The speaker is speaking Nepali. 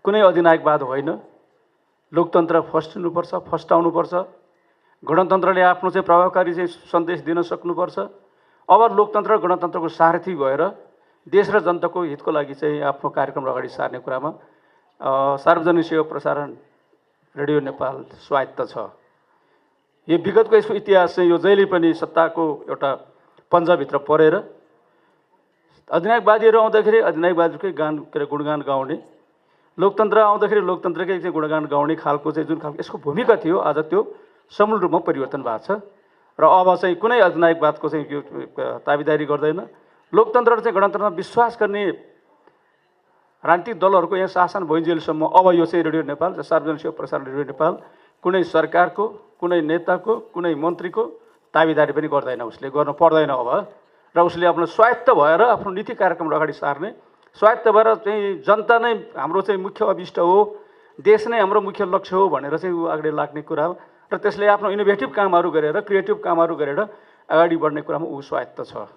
कुनै अधिनायकवाद होइन। लोकतन्त्र फस्टिनुपर्छ, फस्टाउनुपर्छ। गणतन्त्रले आफ्नो चाहिँ प्रभावकारी चाहिँ सन्देश दिन सक्नुपर्छ। अब लोकतन्त्र र गणतन्त्रको सारथी भएर देश र जनताको हितको लागि चाहिँ आफ्नो कार्यक्रम अगाडि सार्ने कुरामा सार्वजनिक सेवा प्रसारण रेडियो नेपाल स्वायत्त छ। यो विगतको यसको इतिहास चाहिँ यो जहिले पनि सत्ताको एउटा पन्जाभित्र परेर अधिनायकवादीहरू आउँदाखेरि अधिनायकवादीकै गुणगान गाउने, लोकतन्त्र आउँदाखेरि लोकतन्त्रकै चाहिँ गुणगान गाउने खालको चाहिँ जुन खालको यसको भूमिका थियो आज त्यो समूल रूपमा परिवर्तन भएको छ र अब चाहिँ कुनै अधिनायकवादको चाहिँ यो ताबेदारी गर्दैन। लोकतन्त्र र चाहिँ गणतन्त्रमा विश्वास गर्ने राजनीतिक दलहरूको यहाँ शासन भइन्जेलसम्म अब यो चाहिँ रेडियो नेपाल, सार्वजनिक सेवा प्रसारण रेडियो नेपाल कुनै सरकारको, कुनै नेताको, कुनै मन्त्रीको ताबेदारी पनि गर्दैन, उसले गर्नु पर्दैन अब। र उसले आफ्नो स्वायत्त भएर आफ्नो नीति कार्यक्रम अगाडि सार्ने, स्वायत्त भएर चाहिँ जनता नै हाम्रो चाहिँ मुख्य अभिष्ट हो, देश नै हाम्रो मुख्य लक्ष्य हो भनेर चाहिँ ऊ अगाडि लाग्ने कुरा हो। र त्यसले आफ्नो इनोभेटिभ कामहरू गरेर, क्रिएटिभ कामहरू गरेर अगाडि बढ्ने कुरामा ऊ स्वायत्त छ।